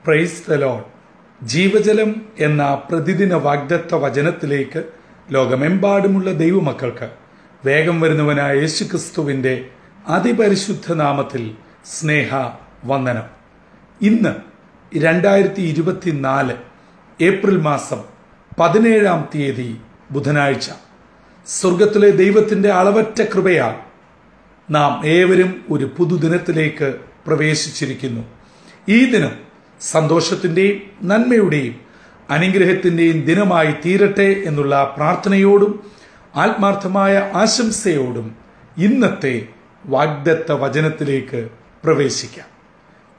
Praise the Lord. ജീവജലം എന്ന പ്രതിദിന വാഗ്ദത്ത വചനത്തിലേക്ക് ലോകമെമ്പാടുമുള്ള ദൈവമക്കൾക്ക് വേഗം വരുന്നവനായ യേശുക്രിസ്തുവിന്റെ അതിപരിശുദ്ധ നാമത്തിൽ സ്നേഹ വന്ദനം. ഇന്ന് 2024 ഏപ്രിൽ മാസം 17-ാം തീയതി ബുധനാഴ്ച. സ്വർഗത്തിലെ ദൈവത്തിന്റെ അളവറ്റ കൃപയാൽ നാം ഏവരും ഒരു പുതുദിനത്തിലേക്ക് പ്രവേശിച്ചിരിക്കുന്നു. ഈ ദിനം സന്തോഷത്തിന്റെയും നന്മയുടെയും അനുഗ്രഹത്തിന്റെയും ദിനമായി തീരട്ടെ എന്നുള്ള പ്രാർത്ഥനയോടും ആത്മാർത്ഥമായ ആശംസയോടും ഇന്നത്തെ വാഗ്ദത്ത വചനത്തിലേക്ക് പ്രവേശിക്കാം.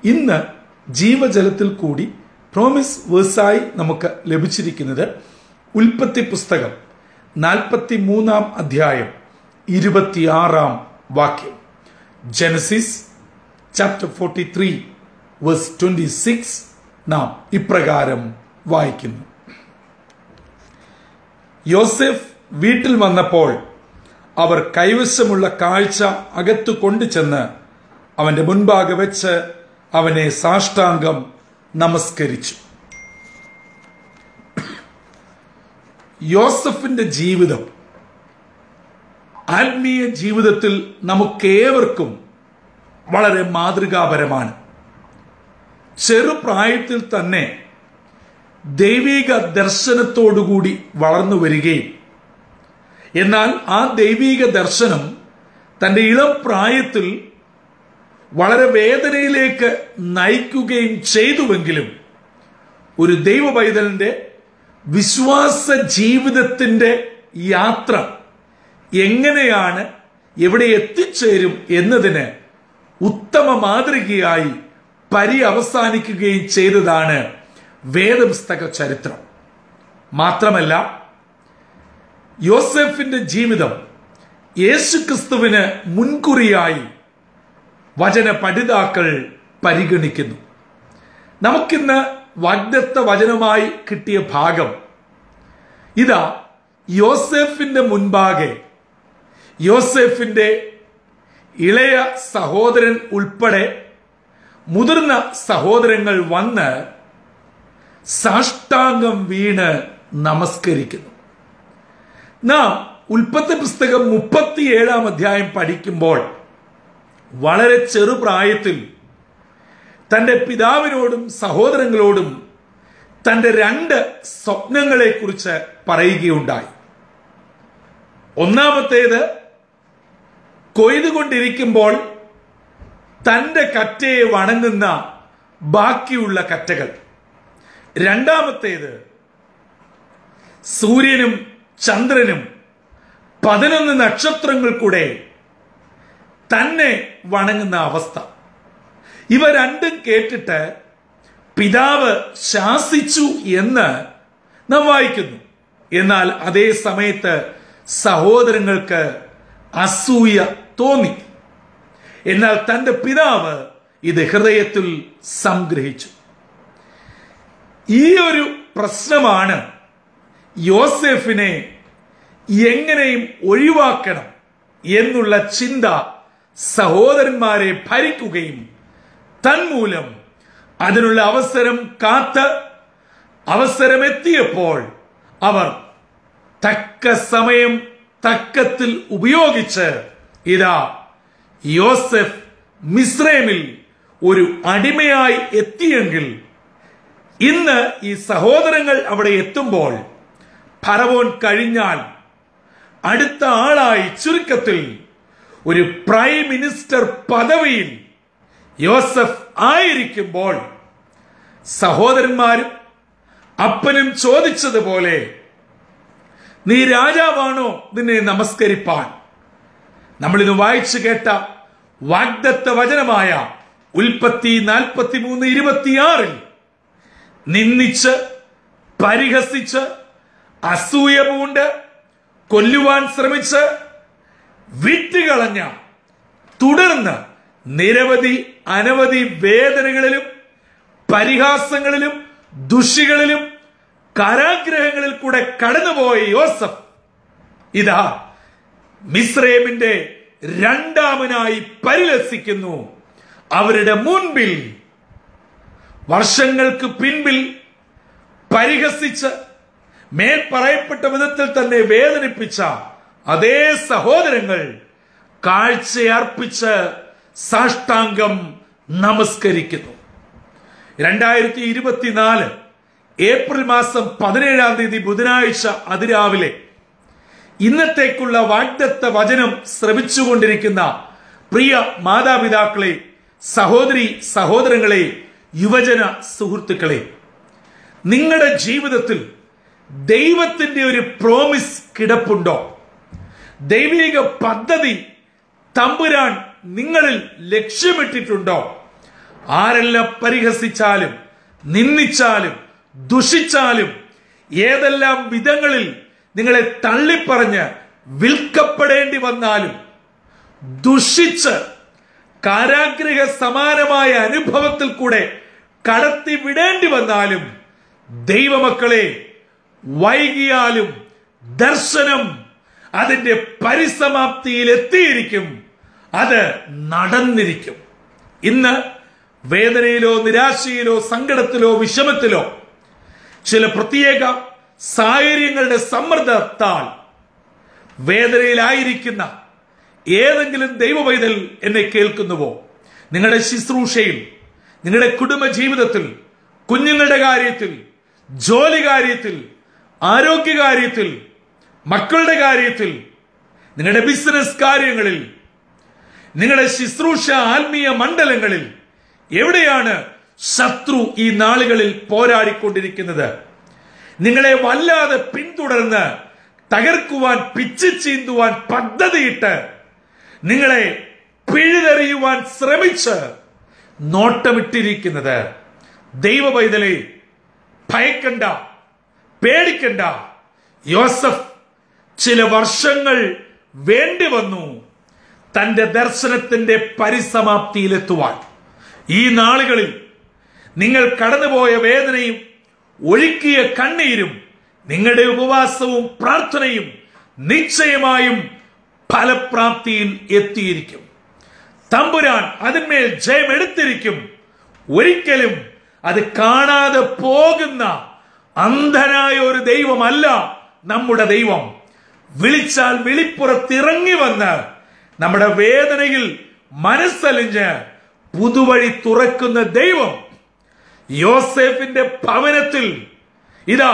ഇന്ന് ജീവജലത്തിൽ കൂടി പ്രോമിസ് വേഴ്സായി നമുക്ക് ലഭിച്ചിരിക്കുന്നത് ഉൽപ്പത്തി പുസ്തകം 43-ാം അധ്യായം 26-ാം വാക്യം. ജനസിസ് ചാപ്റ്റർ 43 വേഴ്സ് 26 നാം ഇപ്രകാരം വായിക്കുന്നു. യോസെഫ് വീട്ടിൽ വന്നപ്പോൾ അവർ കൈവശമുള്ള കാഴ്ച അകത്തു കൊണ്ടുചെന്ന് അവന്റെ മുൻപാകെ വെച്ച് അവനെ സാഷ്ടാംഗം നമസ്കരിച്ചു. യോസഫിന്റെ ജീവിതം ആത്മീയ ജീവിതത്തിൽ നമുക്കേവർക്കും വളരെ മാതൃകാപരമാണ്. ചെറുപ്രായത്തിൽ തന്നെ ദൈവിക ദർശനത്തോടുകൂടി വളർന്നു വരികയും എന്നാൽ ആ ദൈവിക ദർശനം തന്റെ ഇളം പ്രായത്തിൽ വളരെ വേദനയിലേക്ക് നയിക്കുകയും ചെയ്തുവെങ്കിലും ഒരു ദൈവ പൈതലിന്റെ വിശ്വാസ ജീവിതത്തിന്റെ യാത്ര എങ്ങനെയാണ് എവിടെ എത്തിച്ചേരും എന്നതിന് ഉത്തമ മാതൃകയായി പര്യവസാനിക്കുകയും ചെയ്തതാണ് വേദപുസ്തക ചരിത്രം. മാത്രമല്ല, യോസെഫിന്റെ ജീവിതം യേശുക്രിസ്തുവിന് മുൻകുറിയായി വചന പഠിതാക്കൾ പരിഗണിക്കുന്നു. നമുക്കിന്ന് വാഗ്ദത്ത വചനമായി കിട്ടിയ ഭാഗം ഇതാ. യോസെഫിന്റെ മുൻപാകെ യോസെഫിന്റെ ഇളയ സഹോദരൻ ഉൾപ്പെടെ മുതിർന്ന സഹോദരങ്ങൾ വന്ന് സാഷ്ടാംഗം വീണ് നമസ്കരിക്കുന്നു. നാം ഉൽപ്പത്തി പുസ്തകം 37-ാം അധ്യായം പഠിക്കുമ്പോൾ വളരെ ചെറുപ്രായത്തിൽ തന്റെ പിതാവിനോടും സഹോദരങ്ങളോടും തന്റെ 2 സ്വപ്നങ്ങളെ കുറിച്ച് പറയുകയുണ്ടായി. ഒന്നാമത്തേത്, കൊയ്തുകൊണ്ടിരിക്കുമ്പോൾ തന്റെ കറ്റയെ വണങ്ങുന്ന ബാക്കിയുള്ള കറ്റകൾ. രണ്ടാമത്തേത്, സൂര്യനും ചന്ദ്രനും 11 നക്ഷത്രങ്ങൾ കൂടെ തന്നെ വണങ്ങുന്ന അവസ്ഥ. ഇവ രണ്ടും കേട്ടിട്ട് പിതാവ് ശാസിച്ചു എന്ന് നാം വായിക്കുന്നു. എന്നാൽ അതേ സമയത്ത് സഹോദരങ്ങൾക്ക് അസൂയ തോന്നി. എന്നാൽ തന്റെ പിതാവ് ഇത് ഹൃദയത്തിൽ സംഗ്രഹിച്ചു. ഈ ഒരു പ്രശ്നമാണ് യോസെഫിനെ എങ്ങനെയും ഒഴിവാക്കണം എന്നുള്ള ചിന്ത സഹോദരന്മാരെ ഭരിക്കുകയും തന്മൂലം അതിനുള്ള അവസരം കാത്ത് അവസരമെത്തിയപ്പോൾ അവർ തക്ക സമയം തക്കത്തിൽ ഉപയോഗിച്ച് ഇതാ യോസെഫ് മിസ്രൈമിൽ ഒരു അടിമയായി എത്തിയെങ്കിൽ ഇന്ന് ഈ സഹോദരങ്ങൾ അവിടെ എത്തുമ്പോൾ ഫറവോൻ കഴിഞ്ഞാൽ അടുത്ത ആളായി ചുരുക്കത്തിൽ ഒരു പ്രൈം മിനിസ്റ്റർ പദവിയിൽ യോസെഫ് ആയിരിക്കുമ്പോൾ സഹോദരന്മാരും അപ്പനും ചോദിച്ചതുപോലെ, നീ രാജാവാണോ നിന്നെ നമസ്കരിപ്പാൻ? നമ്മളിന്ന് വായിച്ചു കേട്ട വാഗ്ദത്ത വചനമായ ഉൽപ്പത്തി 43:26 നിന്ദിച്ച് പരിഹസിച്ച് അസൂയ പൂണ്ട് കൊല്ലുവാൻ ശ്രമിച്ച് വിറ്റുകളഞ്ഞ, തുടർന്ന് നിരവധി അനവധി വേദനകളിലും പരിഹാസങ്ങളിലും ദുഷികളിലും കാരാഗ്രഹങ്ങളിൽ കൂടെ കടന്നുപോയ യോസഫ് ഇതാ മിസ്രൈമിന്റെ രണ്ടാമനായി പരിലസിക്കുന്നു. അവരുടെ മുൻപിൽ വർഷങ്ങൾക്ക് പിൻപിൽ പരിഹസിച്ച് മേൽ പറയപ്പെട്ട വിധത്തിൽ തന്നെ വേദനിപ്പിച്ച അതേ സഹോദരങ്ങൾ കാഴ്ചയർപ്പിച്ച് സാഷ്ടാംഗം നമസ്കരിക്കുന്നു. 2024 ഏപ്രിൽ മാസം 17-ാം തീയതി ബുധനാഴ്ച അതിരാവിലെ ഇന്നത്തേക്കുള്ള വാഗ്ദത്ത വചനം ശ്രവിച്ചുകൊണ്ടിരിക്കുന്ന പ്രിയ മാതാപിതാക്കളെ, സഹോദരി സഹോദരങ്ങളെ, യുവജന സുഹൃത്തുക്കളെ, നിങ്ങളുടെ ജീവിതത്തിൽ ദൈവത്തിന്റെ ഒരു പ്രോമിസ് കിടപ്പുണ്ടോ? ദൈവിക പദ്ധതി തമ്പുരാൻ നിങ്ങളിൽ ലക്ഷ്യമിട്ടിട്ടുണ്ടോ? ആരെല്ലാം പരിഹസിച്ചാലും നിന്ദിച്ചാലും ദുഷിച്ചാലും ഏതെല്ലാം വിധങ്ങളിൽ നിങ്ങളെ തള്ളിപ്പറഞ്ഞ് വിൽക്കപ്പെടേണ്ടി വന്നാലും ദുഷിച്ച് കാരാഗ്രഹ സമാനമായ അനുഭവത്തിൽ കൂടെ കടത്തി വിടേണ്ടി വന്നാലും ദൈവമക്കളെ, വൈകിയാലും ദർശനം അതിന്റെ പരിസമാപ്തിയിൽ എത്തിയിരിക്കും. അത് നടന്നിരിക്കും. ഇന്ന് വേദനയിലോ നിരാശയിലോ സങ്കടത്തിലോ വിഷമത്തിലോ ചില പ്രത്യേക സാഹചര്യങ്ങളുടെ സമ്മർദ്ദത്താൽ വേദനയിലായിരിക്കുന്ന ഏതെങ്കിലും ദൈവപൈതൽ എന്നെ കേൾക്കുന്നുവോ? നിങ്ങളുടെ ശുശ്രൂഷയിൽ, നിങ്ങളുടെ കുടുംബ ജീവിതത്തിൽ, കുഞ്ഞുങ്ങളുടെ കാര്യത്തിൽ, ജോലി കാര്യത്തിൽ, ആരോഗ്യ കാര്യത്തിൽ, മക്കളുടെ കാര്യത്തിൽ, നിങ്ങളുടെ ബിസിനസ് കാര്യങ്ങളിൽ, നിങ്ങളുടെ ശുശ്രൂഷ ആത്മീയ മണ്ഡലങ്ങളിൽ എവിടെയാണ് ശത്രു ഈ നാളുകളിൽ പോരാടിക്കൊണ്ടിരിക്കുന്നത്? നിങ്ങളെ വല്ലാതെ പിന്തുടർന്ന് തകർക്കുവാൻ, പിച്ചു ചീന്തുവാൻ പദ്ധതിയിട്ട് നിങ്ങളെ പിഴുതെറിയുവാൻ ശ്രമിച്ച് നോട്ടമിട്ടിരിക്കുന്നത്? ദൈവപൈതലെ, ഭയക്കണ്ട, പേടിക്കണ്ട. യോസഫ് ചില വർഷങ്ങൾ വേണ്ടി വന്നു തന്റെ ദർശനത്തിന്റെ പരിസമാപ്തിയിലെത്തുവാൻ. ഈ നാളുകളിൽ നിങ്ങൾ കടന്നുപോയ വേദനയും ഒഴുക്കിയ കണ്ണീരും നിങ്ങളുടെ ഉപവാസവും പ്രാർത്ഥനയും നിശ്ചയമായും ഫലപ്രാപ്തിയിൽ എത്തിയിരിക്കും. തമ്പുരാൻ അതിന്മേൽ ജയമെടുത്തിരിക്കും. ഒരിക്കലും അത് കാണാതെ പോകുന്ന അന്ധനായ ഒരു ദൈവമല്ല നമ്മുടെ ദൈവം. വിളിച്ചാൽ വിളിപ്പുറത്തിറങ്ങി വന്ന് നമ്മുടെ വേദനയിൽ മനസ്സലിഞ്ഞ് പുതുവഴി തുറക്കുന്ന ദൈവം. യോസേഫിന്റെ ഭവനത്തിൽ ഇതാ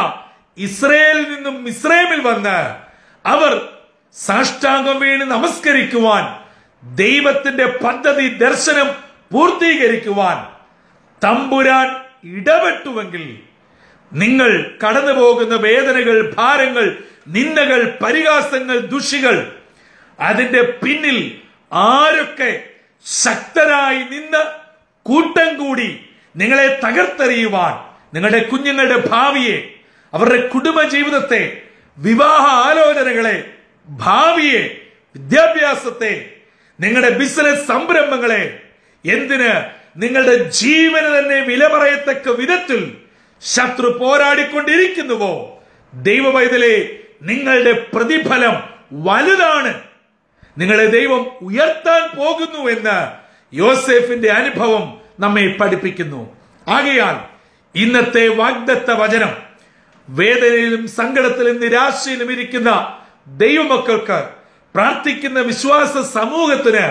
ഇസ്രയേലിൽ നിന്നും മിസ്രൈമിൽ വന്ന് അവർ സാഷ്ടാംഗം വീണ് നമസ്കരിക്കുവാൻ, ദൈവത്തിന്റെ പദ്ധതി ദർശനം പൂർത്തീകരിക്കുവാൻ തമ്പുരാൻ ഇടപെട്ടുവെങ്കിൽ നിങ്ങൾ കടന്നു പോകുന്ന വേദനകൾ, ഭാരങ്ങൾ, നിന്ദകൾ, പരിഹാസങ്ങൾ, ദുഷികൾ, അതിന്റെ പിന്നിൽ ആരൊക്കെ ശക്തരായി നിന്ന് കൂട്ടം കൂടി നിങ്ങളെ തകർത്തെറിയുവാൻ, നിങ്ങളുടെ കുഞ്ഞുങ്ങളുടെ ഭാവിയെ, അവരുടെ കുടുംബ ജീവിതത്തെ, വിവാഹ ആലോചനകളെ, ഭാവിയെ, വിദ്യാഭ്യാസത്തെ, നിങ്ങളുടെ ബിസിനസ് സംരംഭങ്ങളെ, എന്തിന് നിങ്ങളുടെ ജീവന് തന്നെ വില പറയത്തക്ക വിധത്തിൽ ശത്രു പോരാടിക്കൊണ്ടിരിക്കുന്നുവോ, ദൈവപൈതലെ, നിങ്ങളുടെ പ്രതിഫലം വലുതാണ്. നിങ്ങളെ ദൈവം ഉയർത്താൻ പോകുന്നു എന്ന് യോസേഫിന്റെ അനുഭവം നമ്മെ പഠിപ്പിക്കുന്നു. ആകയാൽ ഇന്നത്തെ വാഗ്ദത്ത വചനം വേദനയിലും സങ്കടത്തിലും നിരാശയിലും ഇരിക്കുന്ന ദൈവമക്കൾക്ക്, പ്രാർത്ഥിക്കുന്ന വിശ്വാസ സമൂഹത്തിന്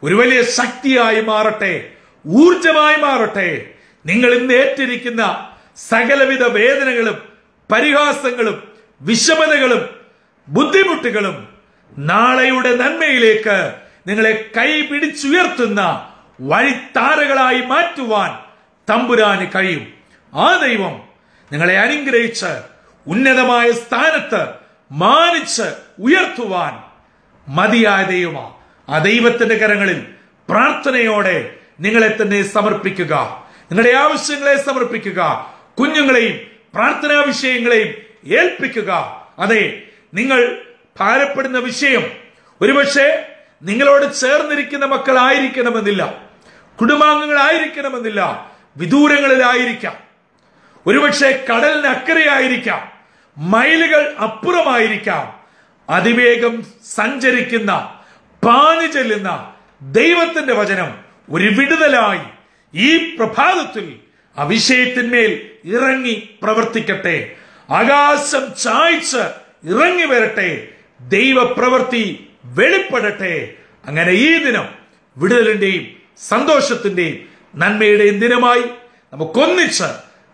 ഒരു വലിയ ശക്തിയായി മാറട്ടെ, ഊർജമായി മാറട്ടെ. നിങ്ങൾ ഇന്ന് ഏറ്റിരിക്കുന്ന സകലവിധ വേദനകളും പരിഹാസങ്ങളും വിഷമതകളും ബുദ്ധിമുട്ടുകളും നാളെയുടെ നന്മയിലേക്ക് നിങ്ങളെ കൈ പിടിച്ചുയർത്തുന്ന വഴിത്താരകളായി മാറ്റുവാൻ തമ്പുരാന് കഴിയും. ആ ദൈവം നിങ്ങളെ അനുഗ്രഹിച്ച് ഉന്നതമായ സ്ഥാനത്ത് മാനിച്ച് ഉയർത്തുവാൻ മതിയായ ദൈവമാ. ആ ദൈവത്തിന്റെ കരങ്ങളിൽ പ്രാർത്ഥനയോടെ നിങ്ങളെ തന്നെ സമർപ്പിക്കുക. നിങ്ങളുടെ ആവശ്യങ്ങളെ സമർപ്പിക്കുക. കുഞ്ഞുങ്ങളെയും പ്രാർത്ഥനാ വിഷയങ്ങളെയും ഏൽപ്പിക്കുക. അതെ, നിങ്ങൾ ഭാരപ്പെടുന്ന വിഷയം ഒരുപക്ഷെ നിങ്ങളോട് ചേർന്നിരിക്കുന്ന മക്കളായിരിക്കണമെന്നില്ല, കുടുംബാംഗങ്ങളായിരിക്കണമെന്നില്ല, വിദൂരങ്ങളിലായിരിക്കാം, ഒരുപക്ഷെ കടലിനക്കരയായിരിക്കാം, മൈലുകൾ അപ്പുറമായിരിക്കാം. അതിവേഗം സഞ്ചരിക്കുന്ന, പാഞ്ഞു ചെല്ലുന്ന ദൈവത്തിന്റെ വചനം ഒരു വിടുതലായി ഈ പ്രഭാതത്തിൽ ആ വിഷയത്തിന്മേൽ ഇറങ്ങി പ്രവർത്തിക്കട്ടെ. ആകാശം ചായ്ച്ച് ഇറങ്ങി വരട്ടെ. ദൈവപ്രവൃത്തി വെളിപ്പെടട്ടെ. അങ്ങനെ ഈ ദിനം വിടുതലിന്റെയും സന്തോഷത്തിന്റെയും നന്മയുടെയും ദിനമായി നമുക്കൊന്നിച്ച്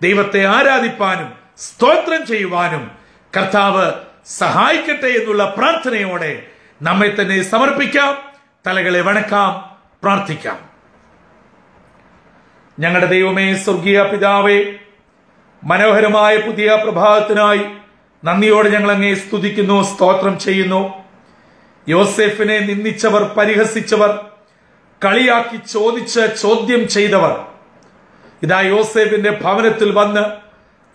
ദൈവത്തെ ആരാധിപ്പാനും സ്തോത്രം ചെയ്യുവാനും കർത്താവ് സഹായിക്കട്ടെ എന്നുള്ള പ്രാർത്ഥനയോടെ നമ്മെ തന്നെ സമർപ്പിക്കാം. തലകളെ വണക്കാം, പ്രാർത്ഥിക്കാം. ഞങ്ങളുടെ ദൈവമേ, സ്വർഗീയ പിതാവേ, മനോഹരമായ പുതിയ പ്രഭാതത്തിനായി നന്ദിയോടെ ഞങ്ങൾ അങ്ങേ സ്തുതിക്കുന്നു, സ്തോത്രം ചെയ്യുന്നു. യോസേഫിനെ നിന്ദിച്ചവർ, പരിഹസിച്ചവർ, കളിയാക്കി ചോദ്യം ചെയ്തവർ ഇതാ യോസേഫിന്റെ ഭവനത്തിൽ വന്ന്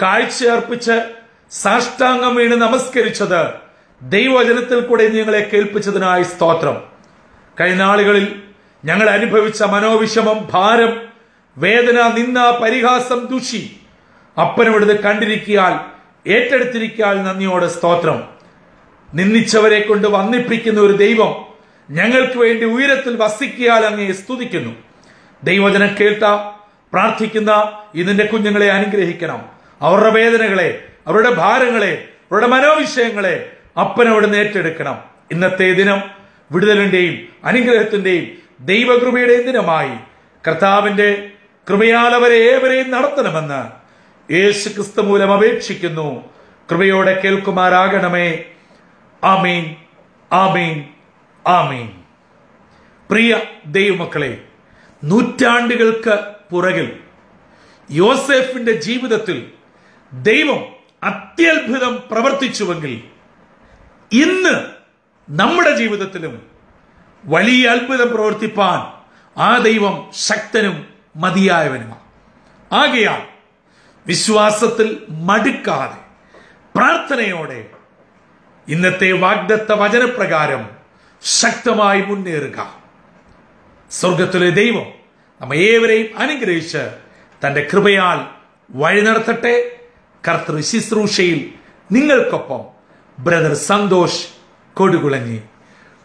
കാഴ്ചയർപ്പിച്ച് സാഷ്ടാംഗം വീണ് നമസ്കരിച്ചത് ദൈവവചനത്തിൽ കൂടെ ഞങ്ങളെ കേൾപ്പിച്ചതിനായി സ്തോത്രം. കഴിഞ്ഞ നാളുകളിൽ ഞങ്ങൾ അനുഭവിച്ച മനോവിഷമം, ഭാരം, വേദന, നിന്ദ, പരിഹാസം, ദുഷി അപ്പനവിടുന്ന് കണ്ടിരിക്കാൻ, ഏറ്റെടുത്തിരിക്കാൻ നന്ദിയോടെ സ്തോത്രം. നിന്ദിച്ചവരെ കൊണ്ട് വന്നിപ്പിക്കുന്ന ഒരു ദൈവം ഞങ്ങൾക്ക് വേണ്ടി ഉയരത്തിൽ വസിക്കാൻ അങ്ങേ സ്തുതിക്കുന്നു. ദൈവവചനം കേട്ട പ്രാർത്ഥിക്കുന്ന ഇതിന്റെ കുഞ്ഞുങ്ങളെ അനുഗ്രഹിക്കണം. അവരുടെ വേദനകളെ, അവരുടെ ഭാരങ്ങളെ, അവരുടെ മനോവിഷയങ്ങളെ അപ്പനവിടുന്ന് ഏറ്റെടുക്കണം. ഇന്നത്തെ ദിനം വിടുതലിന്റെയും അനുഗ്രഹത്തിന്റെയും ദൈവകൃപയുടെയും ദിനമായി കർത്താവിന്റെ കൃപയാൽ അവരെ ഏവരെയും നടത്തണമെന്ന് യേശു ക്രിസ്തു മൂലം അപേക്ഷിക്കുന്നു. കൃപയോടെ കേൾക്കുമാറാകണമേ. ആമീൻ, ആമീൻ, ആമീൻ. പ്രിയ ദൈവമക്കളെ, നൂറ്റാണ്ടുകൾക്ക് പുറകിൽ യോസേഫിന്റെ ജീവിതത്തിൽ ദൈവം അത്യത്ഭുതം പ്രവർത്തിച്ചുവെങ്കിൽ ഇന്ന് നമ്മുടെ ജീവിതത്തിലും വലിയ അത്ഭുതം പ്രവർത്തിപ്പാൻ ആ ദൈവം ശക്തനും മതിയായവനുമാണ്. ആകയാൽ വിശ്വാസത്തിൽ മടുക്കാതെ പ്രാർത്ഥനയോടെ ഇന്നത്തെ വാഗ്ദത്ത വചനപ്രകാരം ശക്തമായി മുന്നേറുക. സ്വർഗത്തിലെ ദൈവം നമ്മ ഏവരെയും അനുഗ്രഹിച്ച് തന്റെ കൃപയാൽ വഴി നടത്തട്ടെ. കർത്തൃ ശുശ്രൂഷയിൽ നിങ്ങൾക്കൊപ്പം brother Santosh Kodukulanji.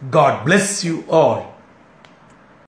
God bless you all.